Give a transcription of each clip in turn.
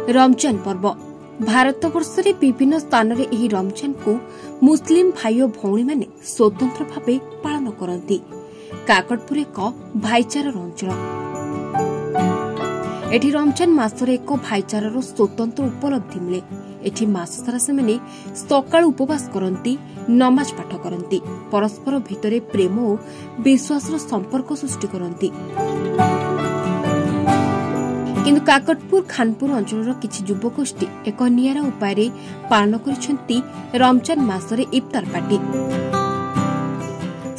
रमजान पर्व भारतवर्ष रे विभिन्न स्थान रे एही रमजान को मुस्लिम भाई और भौणी माने स्वतंत्र भावे पालन करती। काकटपुर एक भाईचारार अंचल। एठी रमजान मासरे एक भाईचारार स्वतंत्र उपलब्धि मिले। एठी मास सारा से सकाळ उपवास करती, नमाज पाठ करती, परस्पर भितरे प्रेम और विश्वास संपर्क सृष्टि करती। किंतु काकटपुर खानपुर अंचल किछि युवगोष्ठी एक नियारा उपाय पालन करिसेंती रमजान मासरे इफ्तार पार्टी।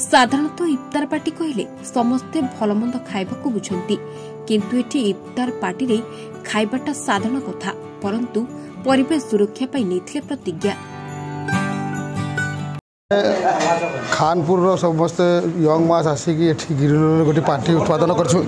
साधारणतः इफ्तार पार्टी कहले समस्ते भलमंद खाइबाकू बुझंती, किंतु एठी इफ्तार पार्टी रे खाइबाटा साधारण कथा, परंतु परिवेश सुरक्षा पाई नेथिले प्रतिज्ञा। खानपुर समस्त यंग मास आसिक एठी गिरिलोर गोटे पार्टी उत्पादन करछु।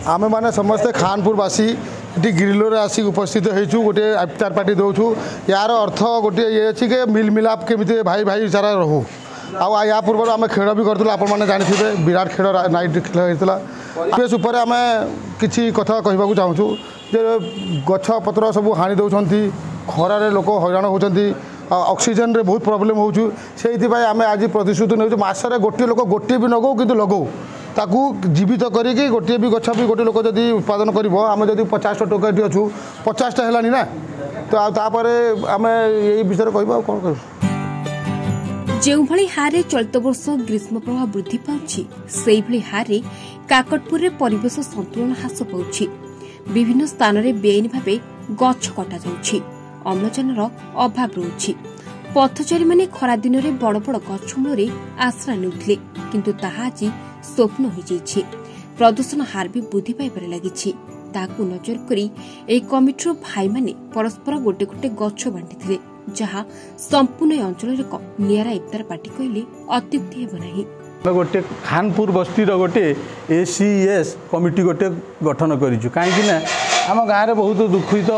आमे माने समस्ते खानपुरवासी ये गिरिलोर आसिक उपस्थित होइछु, गोटे इफ्तार पार्टी दौछु। यार अर्थ गोटे ये अच्छी के मिल मिलाप केमिति भाई भाई सारा रहू। आ या पूर्व आम खेल भी करूँ, आप जानी विराट खेल नाइट खेल होता। बेस उपर आम कि कथा कहवाक चाहूँ जे गछ पत्र सब हाणी दौरान खरारे लोक हैरान होती, ऑक्सीजन रे बहुत प्रॉब्लम होउछु। सेइथिबाई आम आज प्रतिश्रुति नौ मासरे गोटे लोक गोटे भी नगौ किंतु लगौ ताकू जीवित करिकी गोटे भी गछ भी गोटे लोक जदि उत्पादन कर आम जदि 50 टोका अच्छू 50टा है ना, तो आम यही विषय कह कौन कह जो भली हारे चलित वर्ष ग्रीष्म प्रभाव वृद्धि पाउछि, सेहि भली हारे काकटपुर रे परिवेश संतुलन ह्रास पाउछि। विभिन्न स्थान रे बेआईन भावे गछ कटा जाउछि, अम्लजानर अभाव रहुछि। पथचारी माने खरा दिन रे बड़ बड़ गछ मूल आश्रय नेउथिले, किंतु ताहा आज स्वप्न हो जाइछि। प्रदूषण हार भी वृद्धि पाइबार लागिछि। ताकू नजर करी एही कमिटीर भाई माने परस्पर गोटे गोटे गछ बांटिथिले, जहा संपूर्ण अंचल एक नियारा इफ्तार पार्टी कहले अत्युक्ति हेब नाही। गोटे खानपुर बस्तीर गोटे एसीएस कमिटी गोटे गठन करिछु। काहेकि ना आम गाँव में बहुत दुखित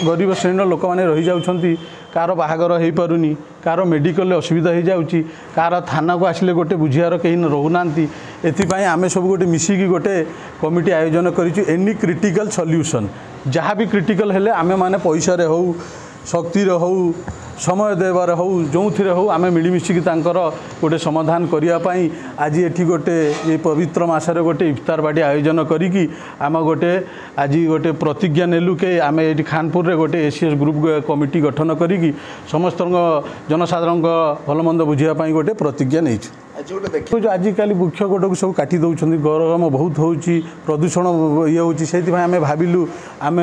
गरीब श्रेणी लोक मैंने रही जाउछंती। कार बाहागर हो पारुनी, कार मेडिकल असुविधा हो जाउची, कार थाना को आसिले गोटे बुझियार कहीं रहूनांती। एथिपाई आमे सब गोटे मिसिकी गोटे कमिटी आयोजन करिछु। एनी क्रिटिकल सॉल्यूशन जहाँ भी क्रिटिकल हेले आमे माने पैसा रे हो, शक्ति रे हो, समय देवार हो, जो थे हो आम मिलमिशिकी गोटे समाधान करने आज ये गोटे ये पवित्र मसरे गोटे इफ्तार पार्टी आयोजन करी आम गोटे आज गोटे प्रतिज्ञा नेलु के आम ये खानपुर रे गोटे एसीएस ग्रुप कमिटी गठन करी समस्त जनसाधारण भलमंद बुझापी गोटे प्रतिज्ञा नहीं। आजिकल वृक्ष गोटे को सब काटी दौरान, गरम बहुत हो, प्रदूषण ये हो, आम भाविलु आम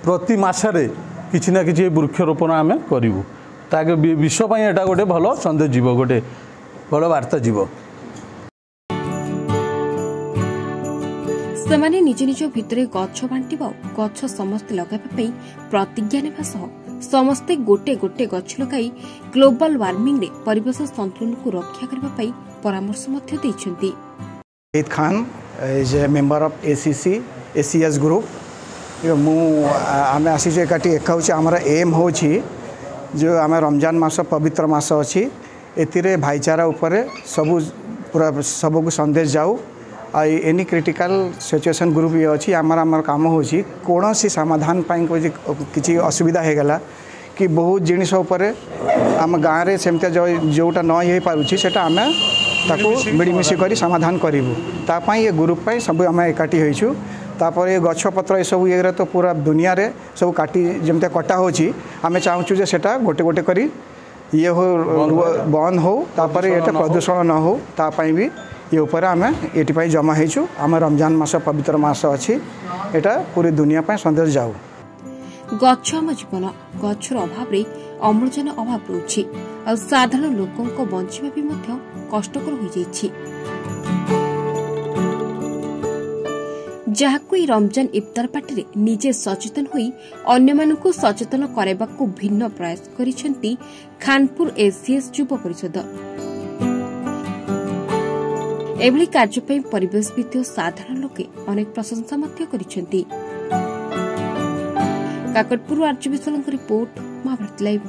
प्रति मसरे किसी ना कि वृक्षरोपण आम करूँ, ताकि विश्व पर एटा गोटे भल संदेश जीव, गोटे भल वार्ता जीव। सेमाने निज निज भितरे गछ बांटिबा, गछ समस्ते लगाइबा प्रतिज्ञा नेबा सह समस्ते गोटे गोटे गछ लगाई ग्लोबल वार्मिंग रे परिवेश संतुलन को रक्षा करबा परामर्श मध्य दैछंती। Eid Khan is a member of ACC ACS group। आम आसी एकाठी एक आमर एम हो जो आम रमजान मास पवित्र मास अच्छी एतिरे भाईचारा उपरे सबू पूरा सबको संदेश जाऊ। एनी क्रिटिकल सिचुएशन ग्रुप ये अच्छी आमर काम हो कौन सी समाधान किसी असुविधा हो गला कि बहुत जिनिस आम गाँव में सेमती जोटा न हो पारुछि सेटा आम ताकू मिलमिशी कर समाधान करूँ। तापाई ये ग्रुप सब आम एकाठी होइछु। तापर ये गछ पत्र ये सब ये तो पूरा दुनिया रे सब काटी जमते कटा होची, आमे चाहूँ जे सेटा गोटे गोटे करी ये हो बंद हो, तापर ये प्रदूषण न हो, तापाई भी ये ऊपर आमे एटी जमा होइछु। आम रमजान मास पवित्र मास अच्छी एटा पूरी दुनिया पाई संदेश जाऊ। गछ आम जीवन, गछर अभाव रे अम्लजान अभाव रहुछि आ साधारण लोकंको बंचिबा भी मध्य कष्टकर हो जाइछि। जहाकु रमजान इफ्तार पार्टी रे निजे सचेतन होई अन्य मानकु सचेतन कराइबाकु भिन्न प्रयास करिसेंती खानपुर एसीएस युवा परिषद। एभली कार्य पई परिवेशविद साधारण लोके अनेक प्रशंसा मध्य करिसेंती। काकटपुर आरजी विशालଙ୍କ रिपोर्ट महाभारत लाइव।